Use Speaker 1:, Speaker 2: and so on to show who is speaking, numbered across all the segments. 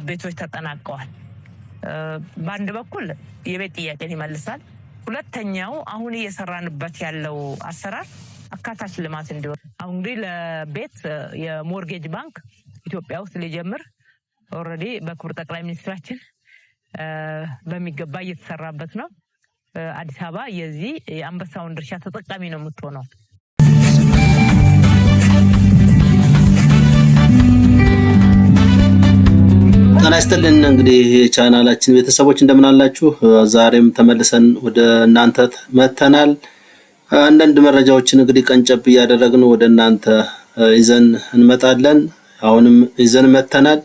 Speaker 1: ቤቶች ተጠናቀዋል። በአንድ በኩል የቤት ጥያቄን ይመልሳል። ሁለተኛው አሁን እየሰራንበት ያለው አሰራር አካታች ልማት እንዲሆን አሁን እንግዲህ ለቤት የሞርጌጅ ባንክ ኢትዮጵያ ውስጥ ሊጀምር ኦልሬዲ በክቡር ጠቅላይ ሚኒስትራችን በሚገባ እየተሰራበት ነው። አዲስ አበባ የዚህ የአንበሳውን ድርሻ ተጠቃሚ ነው የምትሆነው።
Speaker 2: ጤና ይስጥልን እንግዲህ የቻናላችን ቤተሰቦች እንደምን አላችሁ? ዛሬም ተመልሰን ወደ እናንተ መተናል። አንዳንድ መረጃዎችን እንግዲህ ቀንጨብ እያደረግን ወደ እናንተ ይዘን እንመጣለን። አሁንም ይዘን መተናል።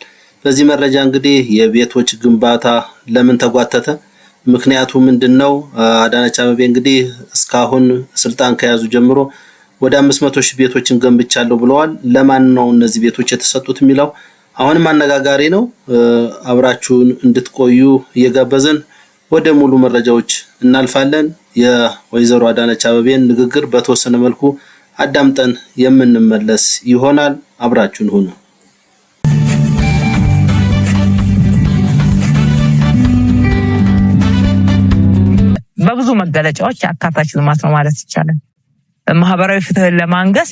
Speaker 2: በዚህ መረጃ እንግዲህ የቤቶች ግንባታ ለምን ተጓተተ? ምክንያቱ ምንድነው? አዳነች አቤቤ እንግዲህ እስካሁን ስልጣን ከያዙ ጀምሮ ወደ 500,000 ቤቶችን ገንብቻለሁ ብለዋል። ለማን ነው እነዚህ ቤቶች የተሰጡት የሚለው አሁንም አነጋጋሪ ነው። አብራችሁን እንድትቆዩ እየጋበዝን ወደ ሙሉ መረጃዎች እናልፋለን። የወይዘሮ አዳነች አቤቤን ንግግር በተወሰነ መልኩ አዳምጠን የምንመለስ ይሆናል። አብራችሁን ሁኑ።
Speaker 1: በብዙ መገለጫዎች አካታች ልማት ነው ማለት ይቻላል። ማህበራዊ ፍትህን ለማንገስ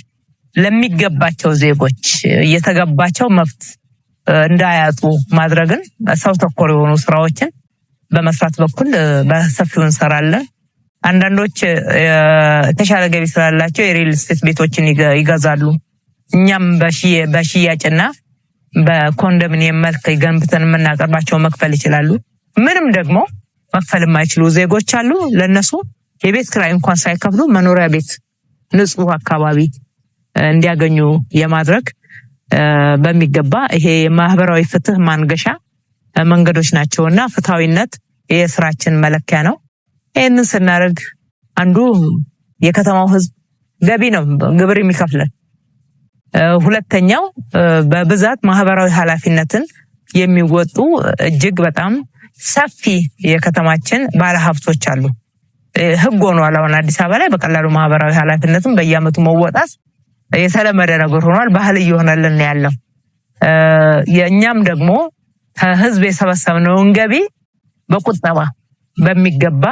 Speaker 1: ለሚገባቸው ዜጎች እየተገባቸው መብት እንዳያጡ ማድረግን ሰው ተኮር የሆኑ ስራዎችን በመስራት በኩል በሰፊው እንሰራለን። አንዳንዶች የተሻለ ገቢ ስላላቸው የሪል ስቴት ቤቶችን ይገዛሉ። እኛም በሽያጭና በኮንዶሚኒየም መልክ ገንብተን የምናቀርባቸው መክፈል ይችላሉ። ምንም ደግሞ መክፈል የማይችሉ ዜጎች አሉ። ለነሱ የቤት ኪራይ እንኳን ሳይከፍሉ መኖሪያ ቤት ንጹህ አካባቢ እንዲያገኙ የማድረግ በሚገባ ይሄ የማህበራዊ ፍትህ ማንገሻ መንገዶች ናቸውና ፍትሃዊነት የስራችን መለኪያ ነው። ይህንን ስናደርግ አንዱ የከተማው ህዝብ ገቢ ነው ግብር የሚከፍለን። ሁለተኛው በብዛት ማህበራዊ ኃላፊነትን የሚወጡ እጅግ በጣም ሰፊ የከተማችን ባለሀብቶች አሉ። ህግ ሆኗል። አሁን አዲስ አበባ ላይ በቀላሉ ማህበራዊ ኃላፊነትን በየአመቱ መወጣት የተለመደ ነገር ሆኗል። ባህል እየሆነልን ያለው የኛም ደግሞ ከህዝብ የሰበሰብነውን ገቢ በቁጠባ በሚገባ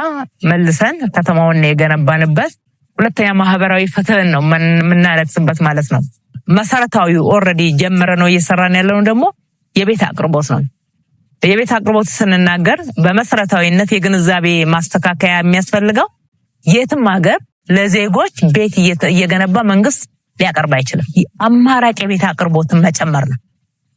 Speaker 1: መልሰን ከተማውን የገነባንበት ሁለተኛ ማህበራዊ ፍትህን ነው የምናለቅስበት ማለት ነው። መሰረታዊ ኦልሬዲ ጀምረ ነው እየሰራን ያለው ደግሞ የቤት አቅርቦት ነው። የቤት አቅርቦት ስንናገር በመሰረታዊነት የግንዛቤ ማስተካከያ የሚያስፈልገው የትም ሀገር ለዜጎች ቤት እየገነባ መንግስት ሊያቀርብ አይችልም። አማራጭ የቤት አቅርቦትን መጨመር ነው።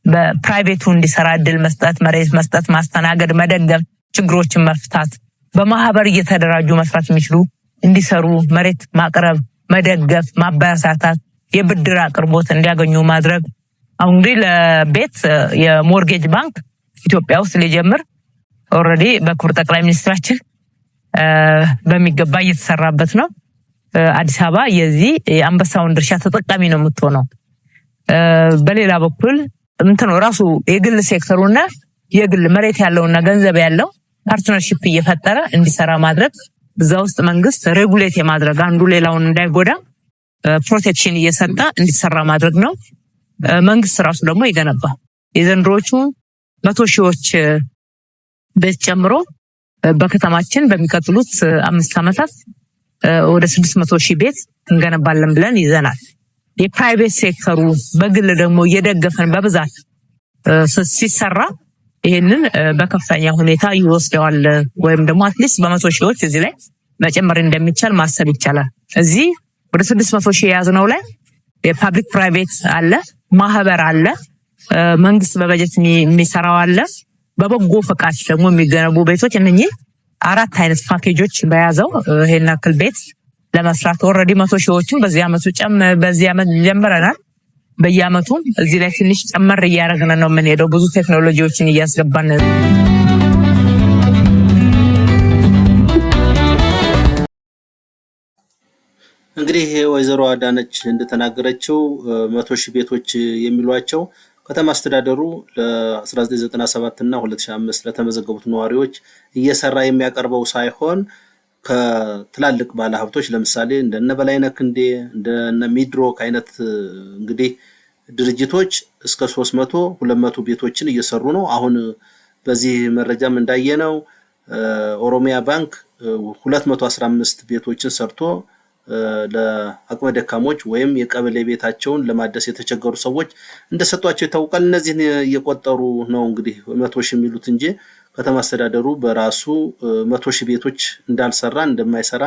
Speaker 1: በፕራይቬቱ እንዲሰራ እድል መስጠት፣ መሬት መስጠት፣ ማስተናገድ፣ መደገፍ፣ ችግሮችን መፍታት፣ በማህበር እየተደራጁ መስራት የሚችሉ እንዲሰሩ መሬት ማቅረብ፣ መደገፍ፣ ማበረታታት፣ የብድር አቅርቦት እንዲያገኙ ማድረግ። አሁን እንግዲህ ለቤት የሞርጌጅ ባንክ ኢትዮጵያ ውስጥ ሊጀምር ኦልሬዲ በክቡር ጠቅላይ ሚኒስትራችን በሚገባ እየተሰራበት ነው። አዲስ አበባ የዚህ የአንበሳውን ድርሻ ተጠቃሚ ነው የምትሆነው። በሌላ በኩል ራሱ የግል ሴክተሩና የግል መሬት ያለውና ገንዘብ ያለው ፓርትነርሺፕ እየፈጠረ እንዲሰራ ማድረግ፣ እዛ ውስጥ መንግስት ሬጉሌት የማድረግ አንዱ ሌላውን እንዳይጎዳ ፕሮቴክሽን እየሰጠ እንዲሰራ ማድረግ ነው። መንግስት ራሱ ደግሞ ይገነባ የዘንድሮቹ 100,000 ቤት ጨምሮ በከተማችን በሚቀጥሉት 5 ዓመታት ወደ 600,000 ቤት እንገነባለን ብለን ይዘናል። የፕራይቬት ሴክተሩ በግል ደግሞ እየደገፈን በብዛት ሲሰራ ይሄንን በከፍተኛ ሁኔታ ይወስደዋል። ወይም ደግሞ አትሊስት በ100,000 እዚህ ላይ መጨመር እንደሚቻል ማሰብ ይቻላል። እዚህ ወደ 600,000 የያዝነው ላይ የፓብሊክ ፕራይቬት አለ፣ ማህበር አለ፣ መንግስት በበጀት የሚሰራው አለ፣ በበጎ ፈቃድ ደግሞ የሚገነቡ ቤቶች። እነኚህ 4 አይነት ፓኬጆች በያዘው ይሄን አክል ቤት ለመስራት ኦልሬዲ 100,000ዎችን በዚህ አመት ጀምረናል። በየአመቱ እዚህ ላይ ትንሽ ጨመር እያደረግን ነው የምንሄደው። ብዙ ቴክኖሎጂዎችን እያስገባን
Speaker 2: እንግዲህ ወይዘሮ አዳነች እንደተናገረችው 100,000 ቤቶች የሚሏቸው ከተማ አስተዳደሩ ለ1997 እና 2005 ለተመዘገቡት ነዋሪዎች እየሰራ የሚያቀርበው ሳይሆን ከትላልቅ ባለሀብቶች ለምሳሌ እንደነ በላይነህ ክንዴ እንደነ ሚድሮክ አይነት እንግዲህ ድርጅቶች እስከ 300 200 ቤቶችን እየሰሩ ነው። አሁን በዚህ መረጃም እንዳየነው ኦሮሚያ ባንክ 215 ቤቶችን ሰርቶ ለአቅመ ደካሞች ወይም የቀበሌ ቤታቸውን ለማደስ የተቸገሩ ሰዎች እንደሰጧቸው ይታወቃል። እነዚህን እየቆጠሩ ነው እንግዲህ 100,000 የሚሉት እንጂ ከተማ አስተዳደሩ በራሱ 100,000 ቤቶች እንዳልሰራ እንደማይሰራ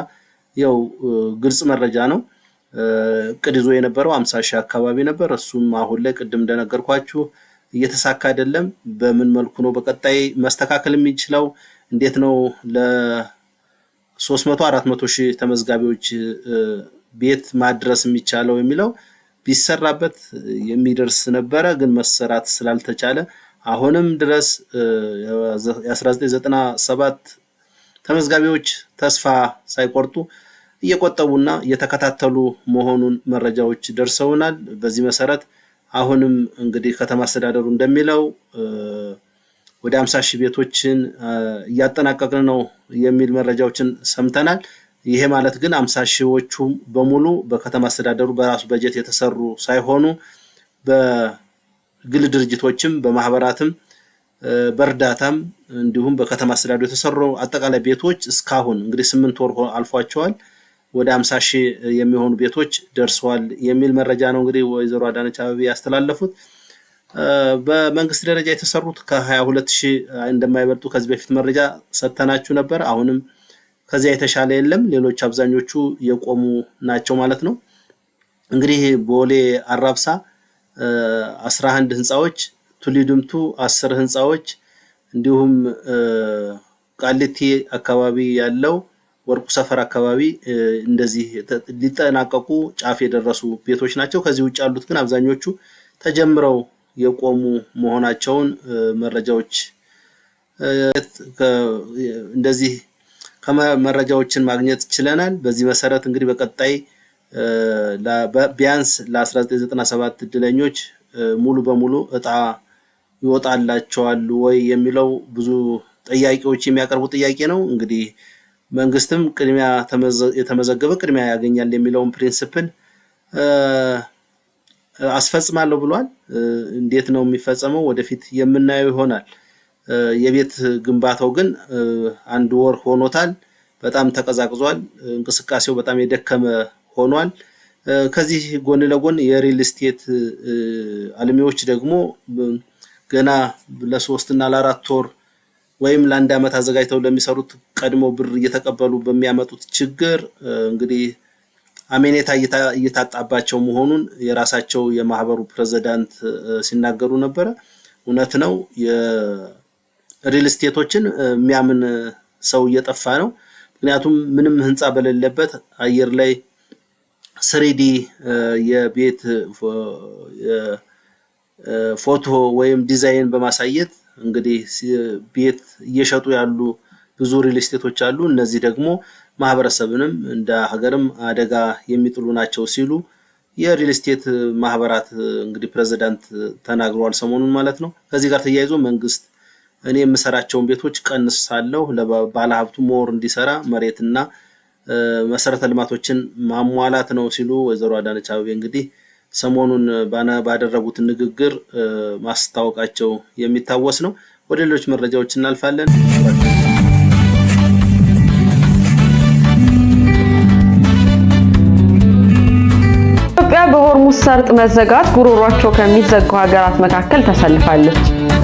Speaker 2: ያው ግልጽ መረጃ ነው። እቅድ ይዞ የነበረው 50,000 አካባቢ ነበር። እሱም አሁን ላይ ቅድም እንደነገርኳችሁ እየተሳካ አይደለም። በምን መልኩ ነው በቀጣይ መስተካከል የሚችለው? እንዴት ነው ለ300 400,000 ተመዝጋቢዎች ቤት ማድረስ የሚቻለው የሚለው ቢሰራበት የሚደርስ ነበረ፣ ግን መሰራት ስላልተቻለ አሁንም ድረስ የ1997 ተመዝጋቢዎች ተስፋ ሳይቆርጡ እየቆጠቡና እየተከታተሉ መሆኑን መረጃዎች ደርሰውናል። በዚህ መሰረት አሁንም እንግዲህ ከተማ አስተዳደሩ እንደሚለው ወደ 50,000 ቤቶችን እያጠናቀቅን ነው የሚል መረጃዎችን ሰምተናል። ይሄ ማለት ግን 50,000ዎቹ በሙሉ በከተማ አስተዳደሩ በራሱ በጀት የተሰሩ ሳይሆኑ በግል ድርጅቶችም በማህበራትም በእርዳታም እንዲሁም በከተማ አስተዳደሩ የተሰሩ አጠቃላይ ቤቶች እስካሁን እንግዲህ 8 ወር አልፏቸዋል ወደ 50,000 የሚሆኑ ቤቶች ደርሰዋል የሚል መረጃ ነው እንግዲህ ወይዘሮ አዳነች አቤቤ ያስተላለፉት። በመንግስት ደረጃ የተሰሩት ከ22,000 እንደማይበልጡ ከዚህ በፊት መረጃ ሰጥተናችሁ ነበር። አሁንም ከዚያ የተሻለ የለም። ሌሎች አብዛኞቹ የቆሙ ናቸው ማለት ነው። እንግዲህ ቦሌ አራብሳ 11 ህንጻዎች፣ ቱሊድምቱ 10 ህንጻዎች እንዲሁም ቃሊቲ አካባቢ ያለው ወርቁ ሰፈር አካባቢ እንደዚህ ሊጠናቀቁ ጫፍ የደረሱ ቤቶች ናቸው። ከዚህ ውጭ ያሉት ግን አብዛኞቹ ተጀምረው የቆሙ መሆናቸውን መረጃዎች እንደዚህ ከመረጃዎችን ማግኘት ችለናል። በዚህ መሰረት እንግዲህ በቀጣይ ቢያንስ ለ1997 እድለኞች ሙሉ በሙሉ እጣ ይወጣላቸዋል ወይ የሚለው ብዙ ጥያቄዎች የሚያቀርቡ ጥያቄ ነው። እንግዲህ መንግስትም ቅድሚያ የተመዘገበ ቅድሚያ ያገኛል የሚለውን ፕሪንሲፕል አስፈጽማለሁ ብሏል። እንዴት ነው የሚፈጸመው ወደፊት የምናየው ይሆናል። የቤት ግንባታው ግን 1 ወር ሆኖታል። በጣም ተቀዛቅዟል። እንቅስቃሴው በጣም የደከመ ሆኗል። ከዚህ ጎን ለጎን የሪል ስቴት አልሚዎች ደግሞ ገና ለ3 እና ለ4 ወር ወይም ለ1 ዓመት አዘጋጅተው ለሚሰሩት ቀድሞ ብር እየተቀበሉ በሚያመጡት ችግር እንግዲህ አሜኔታ እየታጣባቸው መሆኑን የራሳቸው የማህበሩ ፕሬዝዳንት ሲናገሩ ነበረ። እውነት ነው። የሪል ስቴቶችን የሚያምን ሰው እየጠፋ ነው። ምክንያቱም ምንም ህንጻ በሌለበት አየር ላይ 3D የቤት ፎቶ ወይም ዲዛይን በማሳየት እንግዲህ ቤት እየሸጡ ያሉ ብዙ ሪል ስቴቶች አሉ። እነዚህ ደግሞ ማህበረሰብንም እንደ ሀገርም አደጋ የሚጥሉ ናቸው ሲሉ የሪል ስቴት ማህበራት እንግዲህ ፕሬዝዳንት ተናግረዋል ሰሞኑን ማለት ነው። ከዚህ ጋር ተያይዞ መንግስት እኔ የምሰራቸውን ቤቶች ቀንሳለሁ፣ ለባለሀብቱ ሞር እንዲሰራ መሬትና መሰረተ ልማቶችን ማሟላት ነው ሲሉ ወይዘሮ አዳነች አቤቤ እንግዲህ ሰሞኑን ባደረጉት ንግግር ማስታወቃቸው የሚታወስ ነው። ወደ ሌሎች መረጃዎች እናልፋለን።
Speaker 3: ኢትዮጵያ በሆርሙዝ ሰርጥ መዘጋት ጉሮሯቸው ከሚዘጉ ሀገራት መካከል ተሰልፋለች።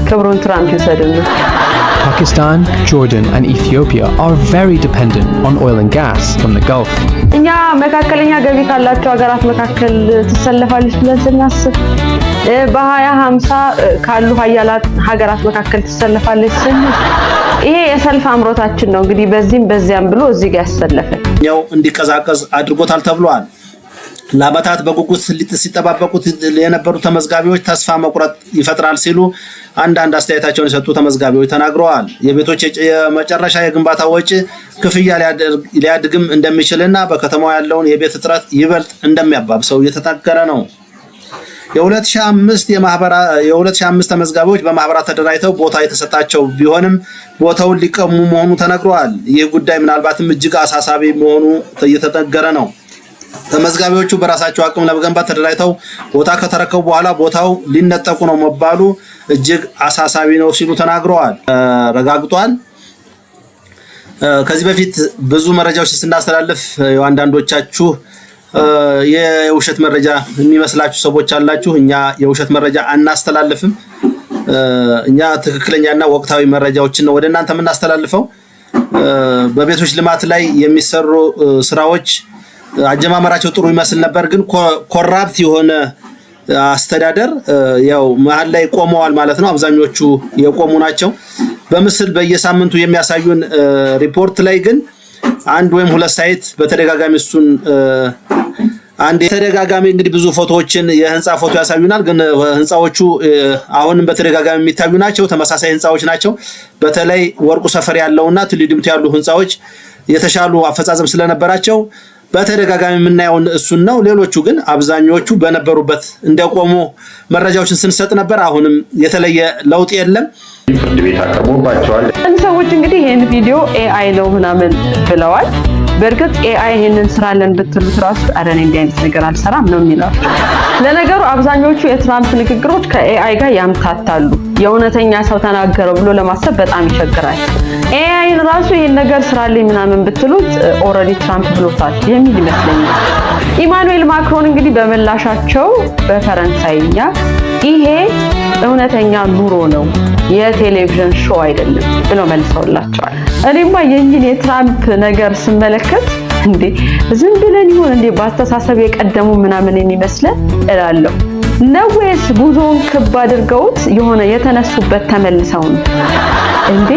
Speaker 3: ክብሩን ትራምፕ ይሰደሉ።
Speaker 4: Pakistan, Jordan and Ethiopia are very dependent on oil and gas from the Gulf.
Speaker 3: እኛ መካከለኛ ገቢ ካላቸው ሀገራት መካከል ተሰልፋለች ብለን ስናስብ በ2050 ካሉ ሀያላን ሀገራት መካከል ተሰልፋለች ስንል ይሄ የሰልፍ አምሮታችን ነው። እንግዲህ በዚህም በዚያም ብሎ እዚህ ጋር ያሰለፈን
Speaker 2: ያው እንዲቀዛቀዝ አድርጎታል ተብሏል። ለአመታት በጉጉት ሲጠባበቁት የነበሩ ተመዝጋቢዎች ተስፋ መቁረጥ ይፈጥራል ሲሉ አንዳንድ አስተያየታቸውን የሰጡ ተመዝጋቢዎች ተናግረዋል። የቤቶች የመጨረሻ የግንባታ ወጪ ክፍያ ሊያድግም እንደሚችልና በከተማው ያለውን የቤት እጥረት ይበልጥ እንደሚያባብሰው እየተናገረ ነው። የ2005 ተመዝጋቢዎች በማህበራት ተደራጅተው ቦታ የተሰጣቸው ቢሆንም ቦታውን ሊቀሙ መሆኑ ተነግሯል። ይህ ጉዳይ ምናልባትም እጅግ አሳሳቢ መሆኑ እየተነገረ ነው። ተመዝጋቢዎቹ በራሳቸው አቅም ለመገንባት ተደራጅተው ቦታ ከተረከቡ በኋላ ቦታው ሊነጠቁ ነው መባሉ እጅግ አሳሳቢ ነው ሲሉ ተናግረዋል። ረጋግጧል። ከዚህ በፊት ብዙ መረጃዎች ስናስተላልፍ አንዳንዶቻችሁ የውሸት መረጃ የሚመስላችሁ ሰዎች አላችሁ። እኛ የውሸት መረጃ አናስተላልፍም። እኛ ትክክለኛና ወቅታዊ መረጃዎችን ነው ወደ እናንተ የምናስተላልፈው። በቤቶች ልማት ላይ የሚሰሩ ስራዎች አጀማመራቸው ጥሩ ይመስል ነበር፣ ግን ኮራፕት የሆነ አስተዳደር ያው መሀል ላይ ቆመዋል ማለት ነው። አብዛኞቹ የቆሙ ናቸው። በምስል በየሳምንቱ የሚያሳዩን ሪፖርት ላይ ግን አንድ ወይም ሁለት ሳይት በተደጋጋሚ እሱን አንድ ተደጋጋሚ እንግዲህ ብዙ ፎቶዎችን የህንጻ ፎቶ ያሳዩናል። ግን ህንጻዎቹ አሁንም በተደጋጋሚ የሚታዩ ናቸው። ተመሳሳይ ህንጻዎች ናቸው። በተለይ ወርቁ ሰፈር ያለውና ትልድምቱ ያሉ ህንጻዎች የተሻሉ አፈጻጸም ስለነበራቸው በተደጋጋሚ የምናየው እሱን ነው። ሌሎቹ ግን አብዛኞቹ በነበሩበት እንደቆሙ መረጃዎችን ስንሰጥ ነበር። አሁንም የተለየ ለውጥ የለም።
Speaker 5: ፍርድ ቤት አቀርቦባቸዋል።
Speaker 3: ሰዎች እንግዲህ ይሄን ቪዲዮ ኤአይ ነው ምናምን ብለዋል። በእርግጥ ኤአይ ይሄንን ስራለን ብትሉት ራሱ አረን እንዲህ አይነት ነገር አልሰራም ነው የሚላችሁ። ለነገሩ አብዛኞቹ የትራምፕ ንግግሮች ከኤአይ ጋር ያምታታሉ። የእውነተኛ ሰው ተናገረው ብሎ ለማሰብ በጣም ይቸግራል። ኤአይን ራሱ ይሄን ነገር ስራልኝ ምናምን ብትሉት ኦልሬዲ ትራምፕ ብሎታል የሚል ይመስለኛል። ኢማኑኤል ማክሮን እንግዲህ በመላሻቸው በፈረንሳይኛ ይሄ እውነተኛ ኑሮ ነው የቴሌቪዥን ሾው አይደለም ብለው መልሰውላቸዋል። እኔማ የእንግዲህ የትራምፕ ነገር ስመለከት እንዴ ዝም ብለን ይሁን እንዴ በአስተሳሰብ የቀደሙ ምናምን የሚመስለን እላለሁ ነው ወይስ ጉዞውን ክብ አድርገውት የሆነ የተነሱበት ተመልሰው ነው እንዴ?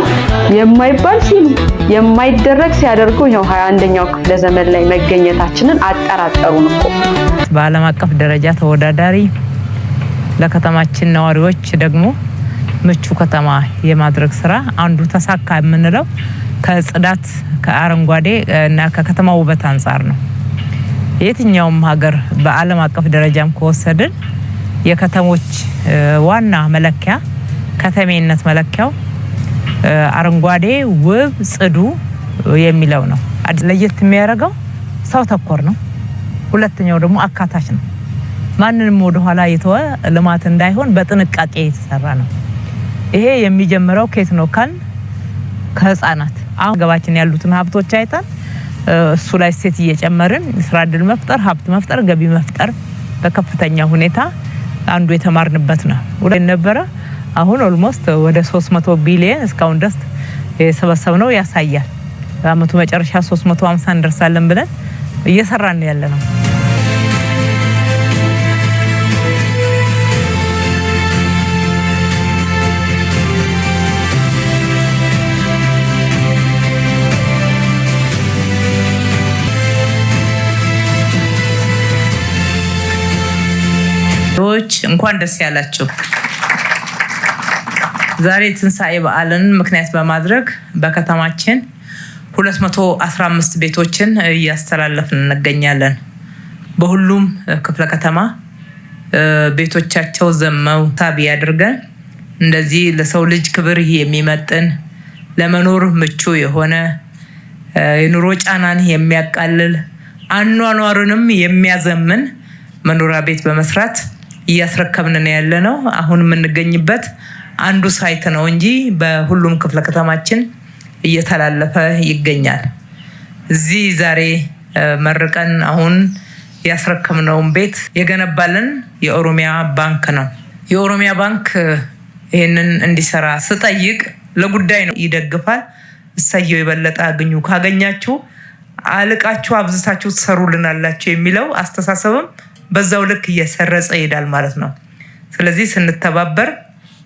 Speaker 3: የማይባል ሲሉ የማይደረግ ሲያደርጉ ይኸው 21ኛው ክፍለ ዘመን ላይ መገኘታችንን አጠራጠሩን እኮ።
Speaker 1: በዓለም አቀፍ ደረጃ ተወዳዳሪ ለከተማችን ነዋሪዎች ደግሞ ምቹ ከተማ የማድረግ ስራ አንዱ ተሳካ የምንለው ከጽዳት ከአረንጓዴ እና ከከተማ ውበት አንጻር ነው። የትኛውም ሀገር በዓለም አቀፍ ደረጃም ከወሰድን የከተሞች ዋና መለኪያ ከተሜነት መለኪያው አረንጓዴ፣ ውብ፣ ጽዱ የሚለው ነው። ለየት የሚያደርገው ሰው ተኮር ነው። ሁለተኛው ደግሞ አካታች ነው። ማንንም ወደ ኋላ የተወ ልማት እንዳይሆን በጥንቃቄ የተሰራ ነው። ይሄ የሚጀምረው ከየት ነው ካል ከህፃናት አሁን ገባችን ያሉትን ሀብቶች አይተን እሱ ላይ ሴት እየጨመርን ስራ ዕድል መፍጠር፣ ሀብት መፍጠር፣ ገቢ መፍጠር በከፍተኛ ሁኔታ አንዱ የተማርንበት ነው። ወደ ነበረ አሁን ኦልሞስት ወደ 300 ቢሊዮን እስካሁን ድረስ የሰበሰብነው ያሳያል። በአመቱ መጨረሻ 350 እንደርሳለን ብለን እየሰራን ያለ ነው። እንኳን ደስ ያላችሁ። ዛሬ ትንሳኤ በዓልን ምክንያት በማድረግ በከተማችን 215 ቤቶችን እያስተላለፍን እንገኛለን። በሁሉም ክፍለ ከተማ ቤቶቻቸው ዘመው ታቢ አድርገን እንደዚህ ለሰው ልጅ ክብር የሚመጥን ለመኖር ምቹ የሆነ የኑሮ ጫናን የሚያቃልል አኗኗርንም የሚያዘምን መኖሪያ ቤት በመስራት እያስረከብን ያለነው። አሁን የምንገኝበት አንዱ ሳይት ነው እንጂ በሁሉም ክፍለ ከተማችን እየተላለፈ ይገኛል። እዚህ ዛሬ መርቀን አሁን ያስረከብነውን ቤት የገነባልን የኦሮሚያ ባንክ ነው። የኦሮሚያ ባንክ ይሄንን እንዲሰራ ስጠይቅ ለጉዳይ ነው ይደግፋል። እሰየው የበለጠ አግኙ፣ ካገኛችሁ አልቃችሁ አብዝታችሁ ትሰሩልናላችሁ የሚለው አስተሳሰብም በዛው ልክ እየሰረጸ ይሄዳል ማለት ነው። ስለዚህ ስንተባበር፣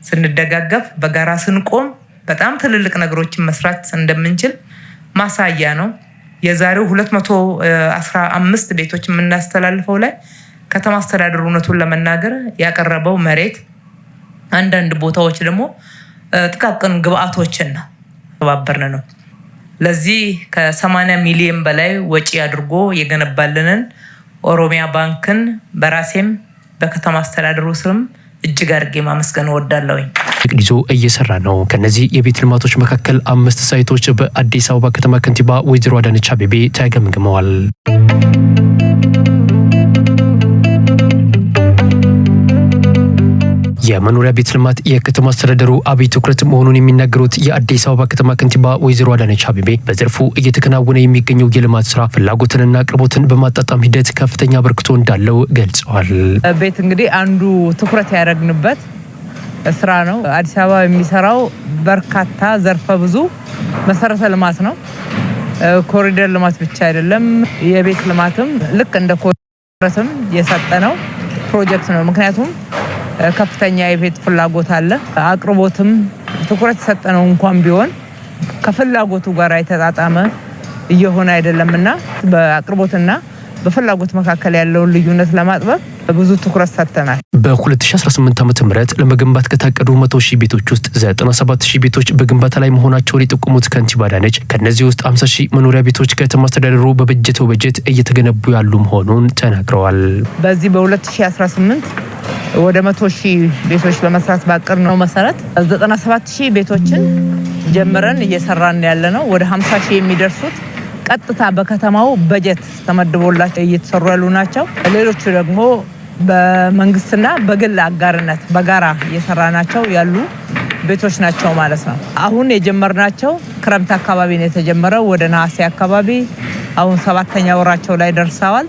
Speaker 1: ስንደጋገፍ፣ በጋራ ስንቆም በጣም ትልልቅ ነገሮችን መስራት እንደምንችል ማሳያ ነው። የዛሬው 215 ቤቶች የምናስተላልፈው ላይ ከተማ አስተዳደሩ እውነቱን ለመናገር ያቀረበው መሬት፣ አንዳንድ ቦታዎች ደግሞ ጥቃቅን ግብአቶችን ነው ተባበርን ነው። ለዚህ ከ80 ሚሊዮን በላይ ወጪ አድርጎ የገነባልንን ኦሮሚያ ባንክን በራሴም በከተማ አስተዳደሩ ስም እጅግ አድርጌ ማመስገን እወዳለሁኝ።
Speaker 4: ይዞ እየሰራ ነው። ከነዚህ የቤት ልማቶች መካከል 5 ሳይቶች በአዲስ አበባ ከተማ ከንቲባ ወይዘሮ አዳነች አቤቤ ተገምግመዋል። የመኖሪያ ቤት ልማት የከተማ አስተዳደሩ አብይ ትኩረት መሆኑን የሚናገሩት የአዲስ አበባ ከተማ ከንቲባ ወይዘሮ አዳነች አቤቤ በዘርፉ እየተከናወነ የሚገኘው የልማት ስራ ፍላጎትንና አቅርቦትን በማጣጣም ሂደት ከፍተኛ አበርክቶ እንዳለው ገልጸዋል።
Speaker 1: ቤት እንግዲህ አንዱ ትኩረት ያደረግንበት ስራ ነው። አዲስ አበባ የሚሰራው በርካታ ዘርፈ ብዙ መሰረተ ልማት ነው። ኮሪደር ልማት ብቻ አይደለም፣ የቤት ልማትም ልክ እንደ ኮሪደርም የሰጠነው ፕሮጀክት ነው። ምክንያቱም ከፍተኛ የቤት ፍላጎት አለ። አቅርቦትም ትኩረት የሰጠነው እንኳን ቢሆን ከፍላጎቱ ጋር የተጣጣመ እየሆነ አይደለምና በአቅርቦትና በፍላጎት መካከል ያለውን ልዩነት ለማጥበብ ብዙ ትኩረት ሰጥተናል።
Speaker 4: በ2018 ዓ.ም ለመገንባት ከታቀዱ 100,000 ቤቶች ውስጥ 97,000 ቤቶች በግንባታ ላይ መሆናቸውን የጠቆሙት ከንቲባ አዳነች ከነዚህ ውስጥ 50,000 መኖሪያ ቤቶች ከተማ አስተዳደሩ በበጀተው በጀት እየተገነቡ ያሉ መሆኑን ተናግረዋል።
Speaker 1: በዚህ በ2018 ወደ 100,000 ቤቶች ለመስራት ባቀድነው መሰረት 97,000 ቤቶችን ጀምረን እየሰራን ያለነው ወደ 50,000 የሚደርሱት ቀጥታ በከተማው በጀት ተመድቦላቸው እየተሰሩ ያሉ ናቸው። ሌሎቹ ደግሞ በመንግስትና በግል አጋርነት በጋራ እየሰራናቸው ያሉ ቤቶች ናቸው ማለት ነው። አሁን የጀመርናቸው ክረምት አካባቢ ነው የተጀመረው። ወደ ነሐሴ አካባቢ አሁን 7ኛ ወራቸው ላይ ደርሰዋል።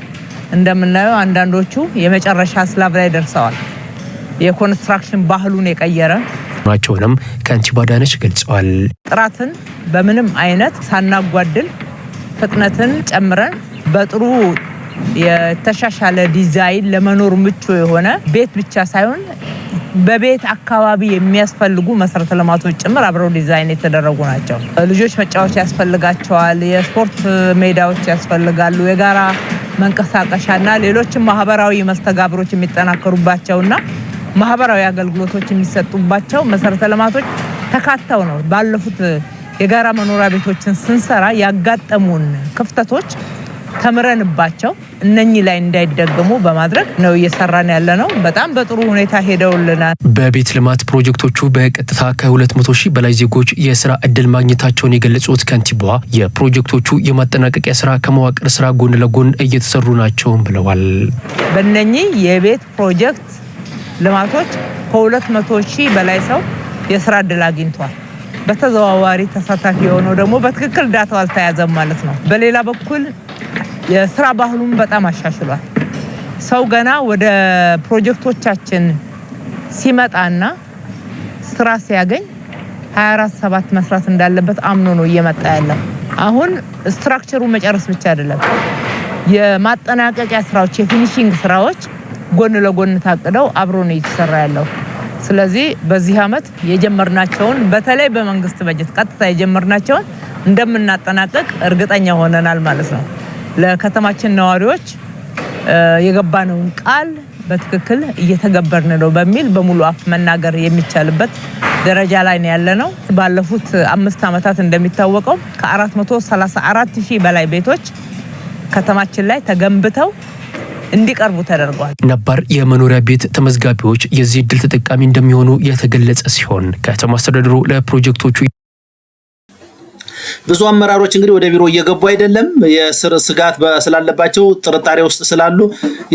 Speaker 1: እንደምናየው አንዳንዶቹ የመጨረሻ ስላብ ላይ ደርሰዋል። የኮንስትራክሽን ባህሉን የቀየረ
Speaker 4: ናቸውንም ከንቲባ አዳነች ገልጸዋል።
Speaker 1: ጥራትን በምንም አይነት ሳናጓድል ፍጥነትን ጨምረን በጥሩ የተሻሻለ ዲዛይን ለመኖር ምቹ የሆነ ቤት ብቻ ሳይሆን በቤት አካባቢ የሚያስፈልጉ መሰረተ ልማቶች ጭምር አብረው ዲዛይን የተደረጉ ናቸው። ልጆች መጫወቻ ያስፈልጋቸዋል፣ የስፖርት ሜዳዎች ያስፈልጋሉ፣ የጋራ መንቀሳቀሻና ሌሎችም ማህበራዊ መስተጋብሮች የሚጠናከሩባቸውና ማህበራዊ አገልግሎቶች የሚሰጡባቸው መሰረተ ልማቶች ተካተው ነው። ባለፉት የጋራ መኖሪያ ቤቶችን ስንሰራ ያጋጠሙን ክፍተቶች ተምረንባቸው እነኚህ ላይ እንዳይደገሙ በማድረግ ነው እየሰራን ያለነው። በጣም በጥሩ ሁኔታ ሄደውልናል።
Speaker 4: በቤት ልማት ፕሮጀክቶቹ በቀጥታ ከ200,000 በላይ ዜጎች የስራ እድል ማግኘታቸውን የገለጹት ከንቲባዋ የፕሮጀክቶቹ የማጠናቀቂያ ስራ ከመዋቅር ስራ ጎን ለጎን እየተሰሩ ናቸው ብለዋል።
Speaker 1: በእነኚህ የቤት ፕሮጀክት ልማቶች ከ200,000 በላይ ሰው የስራ እድል አግኝቷል። በተዘዋዋሪ ተሳታፊ የሆነው ደግሞ በትክክል ዳታው አልተያዘም ማለት ነው። በሌላ በኩል የስራ ባህሉን በጣም አሻሽሏል። ሰው ገና ወደ ፕሮጀክቶቻችን ሲመጣና ስራ ሲያገኝ 24/7 መስራት እንዳለበት አምኖ ነው እየመጣ ያለው። አሁን ስትራክቸሩ መጨረስ ብቻ አይደለም፣ የማጠናቀቂያ ስራዎች የፊኒሺንግ ስራዎች ጎን ለጎን ታቅደው አብሮ ነው እየተሰራ ያለው። ስለዚህ በዚህ አመት የጀመርናቸውን በተለይ በመንግስት በጀት ቀጥታ የጀመርናቸውን እንደምናጠናቀቅ እርግጠኛ ሆነናል ማለት ነው። ለከተማችን ነዋሪዎች የገባነውን ቃል በትክክል እየተገበርን ነው በሚል በሙሉ አፍ መናገር የሚቻልበት ደረጃ ላይ ነው ያለነው። ባለፉት 5 አመታት እንደሚታወቀው ከ434,000 በላይ ቤቶች ከተማችን ላይ ተገንብተው እንዲቀርቡ ተደርጓል።
Speaker 4: ነባር የመኖሪያ ቤት ተመዝጋቢዎች የዚህ እድል ተጠቃሚ እንደሚሆኑ የተገለጸ ሲሆን ከተማ አስተዳደሩ ለፕሮጀክቶቹ
Speaker 2: ብዙ አመራሮች እንግዲህ ወደ ቢሮ እየገቡ አይደለም። የስር ስጋት ስላለባቸው ጥርጣሬ ውስጥ ስላሉ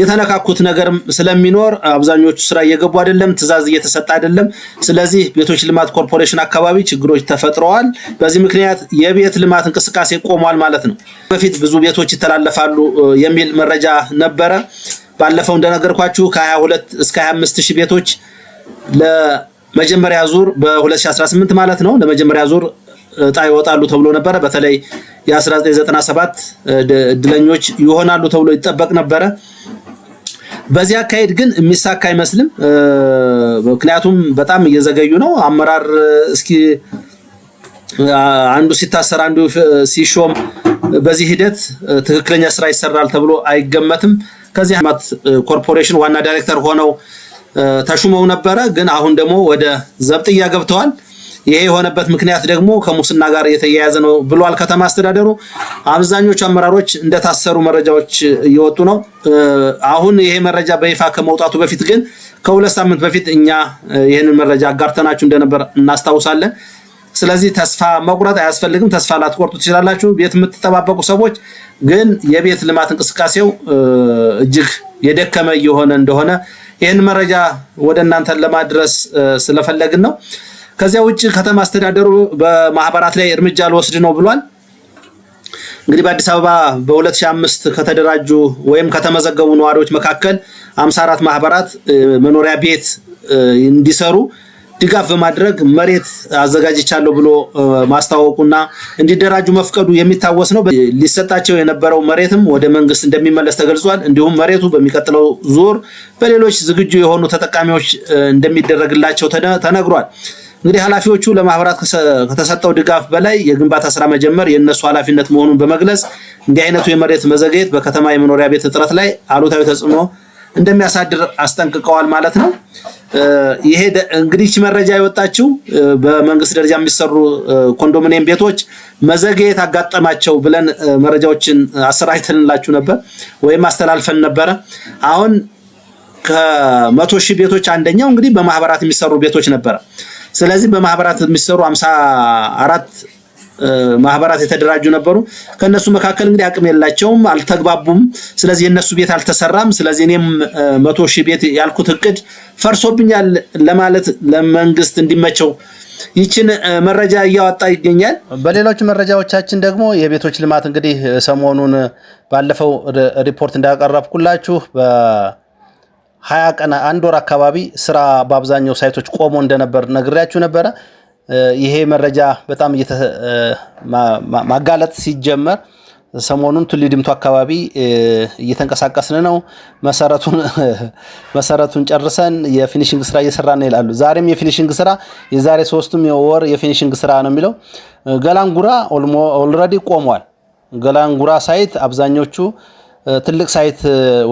Speaker 2: የተነካኩት ነገር ስለሚኖር አብዛኞቹ ስራ እየገቡ አይደለም፣ ትዕዛዝ እየተሰጠ አይደለም። ስለዚህ ቤቶች ልማት ኮርፖሬሽን አካባቢ ችግሮች ተፈጥረዋል። በዚህ ምክንያት የቤት ልማት እንቅስቃሴ ቆሟል ማለት ነው። በፊት ብዙ ቤቶች ይተላለፋሉ የሚል መረጃ ነበረ። ባለፈው እንደነገርኳችሁ ከ22 እስከ 25,000 ቤቶች ለመጀመሪያ ዙር በ2018 ማለት ነው ለመጀመሪያ ዙር እጣ ይወጣሉ ተብሎ ነበረ። በተለይ የ1997 እድለኞች ይሆናሉ ተብሎ ይጠበቅ ነበረ። በዚህ አካሄድ ግን የሚሳካ አይመስልም። ምክንያቱም በጣም እየዘገዩ ነው። አመራር እስኪ አንዱ ሲታሰር አንዱ ሲሾም በዚህ ሂደት ትክክለኛ ስራ ይሰራል ተብሎ አይገመትም። ከዚህ አመት ኮርፖሬሽን ዋና ዳይሬክተር ሆነው ተሹመው ነበረ፣ ግን አሁን ደግሞ ወደ ዘብጥያ ገብተዋል። ይሄ የሆነበት ምክንያት ደግሞ ከሙስና ጋር የተያያዘ ነው ብሏል ከተማ አስተዳደሩ። አብዛኞቹ አመራሮች እንደታሰሩ መረጃዎች እየወጡ ነው። አሁን ይሄ መረጃ በይፋ ከመውጣቱ በፊት ግን ከ2 ሳምንት በፊት እኛ ይሄንን መረጃ አጋርተናችሁ እንደነበር እናስታውሳለን። ስለዚህ ተስፋ መቁረጥ አያስፈልግም። ተስፋ ላትቆርጡ ትችላላችሁ። ቤት የምትጠባበቁ ሰዎች ግን የቤት ልማት እንቅስቃሴው እጅግ የደከመ እየሆነ እንደሆነ ይህን መረጃ ወደ እናንተ ለማድረስ ስለፈለግን ነው። ከዚያ ውጭ ከተማ አስተዳደሩ በማህበራት ላይ እርምጃ ልወስድ ነው ብሏል። እንግዲህ በአዲስ አበባ በ2005 ከተደራጁ ወይም ከተመዘገቡ ነዋሪዎች መካከል 54 ማህበራት መኖሪያ ቤት እንዲሰሩ ድጋፍ በማድረግ መሬት አዘጋጅቻለሁ ብሎ ማስታወቁና እንዲደራጁ መፍቀዱ የሚታወስ ነው። ሊሰጣቸው የነበረው መሬትም ወደ መንግስት እንደሚመለስ ተገልጿል። እንዲሁም መሬቱ በሚቀጥለው ዙር በሌሎች ዝግጁ የሆኑ ተጠቃሚዎች እንደሚደረግላቸው ተነግሯል። እንግዲህ ኃላፊዎቹ ለማህበራት ከተሰጠው ድጋፍ በላይ የግንባታ ስራ መጀመር የነሱ ኃላፊነት መሆኑን በመግለጽ እንዲህ አይነቱ የመሬት መዘግየት በከተማ የመኖሪያ ቤት እጥረት ላይ አሉታዊ ተጽዕኖ እንደሚያሳድር አስጠንቅቀዋል ማለት ነው። ይሄ እንግዲህ መረጃ የወጣችው በመንግስት ደረጃ የሚሰሩ ኮንዶሚኒየም ቤቶች መዘግየት አጋጠማቸው ብለን መረጃዎችን አሰራጭተንላችሁ ነበር ወይም አስተላልፈን ነበር። አሁን ከ100,000 ቤቶች አንደኛው እንግዲህ በማህበራት የሚሰሩ ቤቶች ነበር። ስለዚህ በማህበራት የሚሰሩ 54 ማህበራት የተደራጁ ነበሩ። ከነሱ መካከል እንግዲህ አቅም የላቸውም፣ አልተግባቡም። ስለዚህ የነሱ ቤት አልተሰራም። ስለዚህ እኔም 100,000 ቤት ያልኩት እቅድ ፈርሶብኛል ለማለት ለመንግስት እንዲመቸው ይችን መረጃ እያወጣ ይገኛል። በሌሎች መረጃዎቻችን ደግሞ የቤቶች ልማት እንግዲህ ሰሞኑን ባለፈው ሪፖርት እንዳቀረብኩላችሁ በ20 ቀን አንድ ወር አካባቢ ስራ በአብዛኛው ሳይቶች ቆሞ እንደነበር ነግሬያችሁ ነበረ። ይሄ መረጃ በጣም ማጋለጥ ሲጀመር ሰሞኑን ቱሊ ዲምቱ አካባቢ እየተንቀሳቀስን ነው። መሰረቱን ጨርሰን የፊኒሺንግ ስራ እየሰራን ነው ይላሉ። ዛሬም የፊኒሺንግ ስራ የዛሬ 3 ወር የፊኒሺንግ ስራ ነው የሚለው። ገላንጉራ ኦልሬዲ ቆሟል። ገላንጉራ ሳይት አብዛኞቹ ትልቅ ሳይት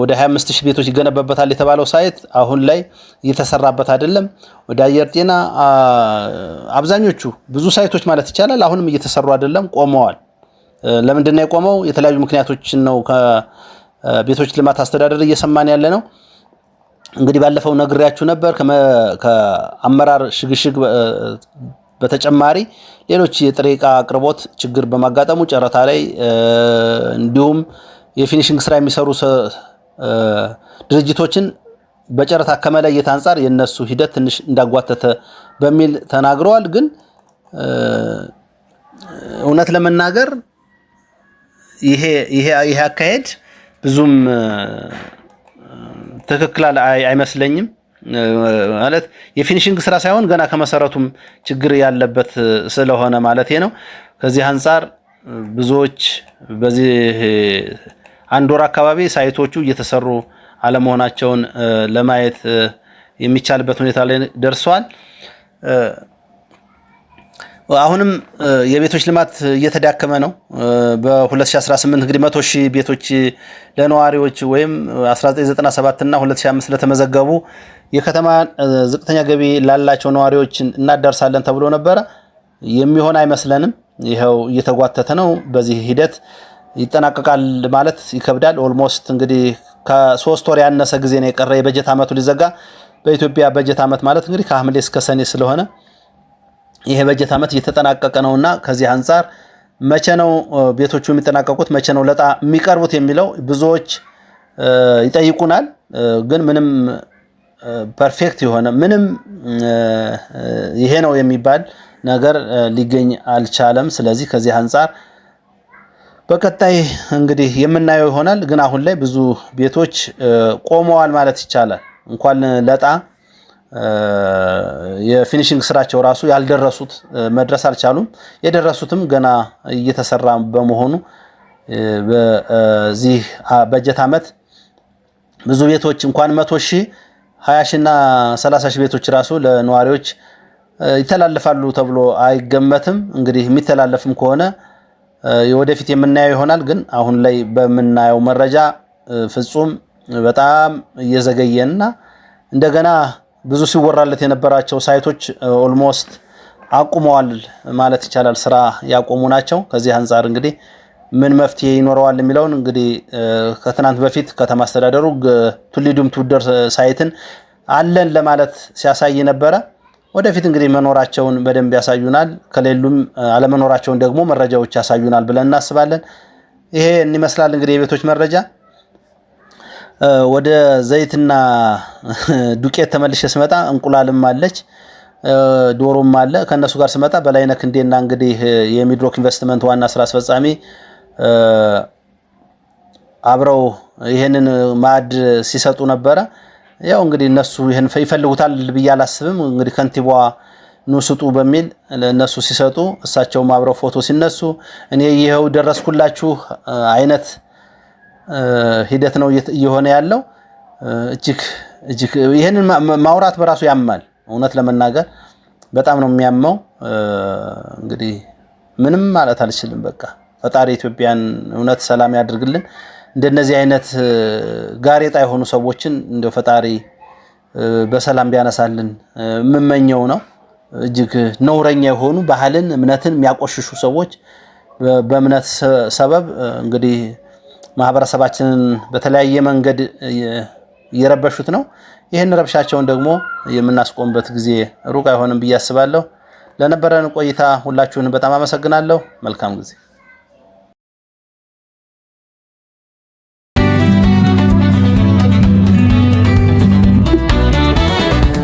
Speaker 2: ወደ 25,000 ቤቶች ይገነባበታል የተባለው ሳይት አሁን ላይ እየተሰራበት አይደለም። ወደ አየር ጤና አብዛኞቹ ብዙ ሳይቶች ማለት ይቻላል አሁንም እየተሰሩ አይደለም፣ ቆመዋል። ለምንድን ነው የቆመው? የተለያዩ ምክንያቶችን ነው ከቤቶች ልማት አስተዳደር እየሰማን ያለ ነው። እንግዲህ ባለፈው ነግሬያችሁ ነበር። ከአመራር ሽግሽግ በተጨማሪ ሌሎች የጥሬ ዕቃ አቅርቦት ችግር በማጋጠሙ ጨረታ ላይ እንዲሁም የፊኒሺንግ ስራ የሚሰሩ ድርጅቶችን በጨረታ ከመለየት አንፃር የነሱ ሂደት ትንሽ እንዳጓተተ በሚል ተናግረዋል። ግን እውነት ለመናገር ይሄ አካሄድ ብዙም ትክክል አይመስለኝም። ማለት የፊኒሺንግ ስራ ሳይሆን ገና ከመሰረቱም ችግር ያለበት ስለሆነ ማለት ነው። ከዚህ አንፃር ብዙዎች በዚህ አንድ ወር አካባቢ ሳይቶቹ እየተሰሩ አለመሆናቸውን ለማየት የሚቻልበት ሁኔታ ላይ ደርሷል። አሁንም የቤቶች ልማት እየተዳከመ ነው። በ2018 እንግዲህ 100,000 ቤቶች ለነዋሪዎች ወይም 1997 እና 2005 ለተመዘገቡ የከተማ ዝቅተኛ ገቢ ላላቸው ነዋሪዎች እናዳርሳለን ተብሎ ነበረ። የሚሆን አይመስለንም። ይሄው እየተጓተተ ነው። በዚህ ሂደት ይጠናቀቃል ማለት ይከብዳል። ኦልሞስት እንግዲህ ከ3 ወር ያነሰ ጊዜ ነው የቀረ የበጀት ዓመቱ ሊዘጋ። በኢትዮጵያ በጀት ዓመት ማለት እንግዲህ ከሐምሌ እስከ ሰኔ ስለሆነ ይሄ በጀት ዓመት እየተጠናቀቀ ነውና ከዚህ አንፃር መቼ ነው ቤቶቹ የሚጠናቀቁት፣ መቼ ነው ለጣ የሚቀርቡት የሚለው ብዙዎች ይጠይቁናል። ግን ምንም ፐርፌክት የሆነ ምንም ይሄ ነው የሚባል ነገር ሊገኝ አልቻለም። ስለዚህ ከዚህ አንፃር በቀጣይ እንግዲህ የምናየው ይሆናል። ግን አሁን ላይ ብዙ ቤቶች ቆመዋል ማለት ይቻላል። እንኳን ለጣ የፊኒሺንግ ስራቸው ራሱ ያልደረሱት መድረስ አልቻሉም። የደረሱትም ገና እየተሰራ በመሆኑ በዚህ በጀት ዓመት ብዙ ቤቶች እንኳን 100,000 20,000 እና 30,000 ቤቶች ራሱ ለነዋሪዎች ይተላለፋሉ ተብሎ አይገመትም። እንግዲህ የሚተላለፍም ከሆነ ወደፊት የምናየው ይሆናል። ግን አሁን ላይ በምናየው መረጃ ፍጹም በጣም እየዘገየና እንደገና ብዙ ሲወራለት የነበራቸው ሳይቶች ኦልሞስት አቁመዋል ማለት ይቻላል። ስራ ያቆሙ ናቸው። ከዚህ አንፃር እንግዲህ ምን መፍትሄ ይኖረዋል የሚለውን እንግዲህ ከትናንት በፊት ከተማ አስተዳደሩ ቱሊ ዲምቱ ሳይትን አለን ለማለት ሲያሳይ ነበረ። ወደፊት እንግዲህ መኖራቸውን በደንብ ያሳዩናል። ከሌሉም አለመኖራቸውን ደግሞ መረጃዎች ያሳዩናል ብለን እናስባለን። ይሄ እንመስላል እንግዲህ የቤቶች መረጃ። ወደ ዘይትና ዱቄት ተመልሼ ስመጣ እንቁላልም አለች ዶሮም አለ። ከነሱ ጋር ስመጣ በላይነህ ክንዴና እንግዲህ የሚድሮክ ኢንቨስትመንት ዋና ስራ አስፈጻሚ አብረው ይሄንን ማዕድ ሲሰጡ ነበረ። ያው እንግዲህ እነሱ ይሄን ይፈልጉታል ብዬ አላስብም። እንግዲህ ከንቲባዋ ኑ ስጡ በሚል ለነሱ ሲሰጡ እሳቸውም አብረው ፎቶ ሲነሱ እኔ ይሄው ደረስኩላችሁ አይነት ሂደት ነው እየሆነ ያለው። እጅግ ይሄንን ማውራት በራሱ ያማል። እውነት ለመናገር በጣም ነው የሚያመው። እንግዲህ ምንም ማለት አልችልም። በቃ ፈጣሪ ኢትዮጵያን እውነት ሰላም ያድርግልን። እንደነዚህ አይነት ጋሬጣ የሆኑ ሰዎችን እንደው ፈጣሪ በሰላም ቢያነሳልን የምመኘው ነው። እጅግ ነውረኛ የሆኑ ባህልን እምነትን የሚያቆሽሹ ሰዎች በእምነት ሰበብ እንግዲህ ማህበረሰባችንን በተለያየ መንገድ እየረበሹት ነው። ይህን ረብሻቸውን ደግሞ የምናስቆምበት ጊዜ ሩቅ አይሆንም ብዬ አስባለሁ። ለነበረን ቆይታ ሁላችሁን በጣም አመሰግናለሁ። መልካም ጊዜ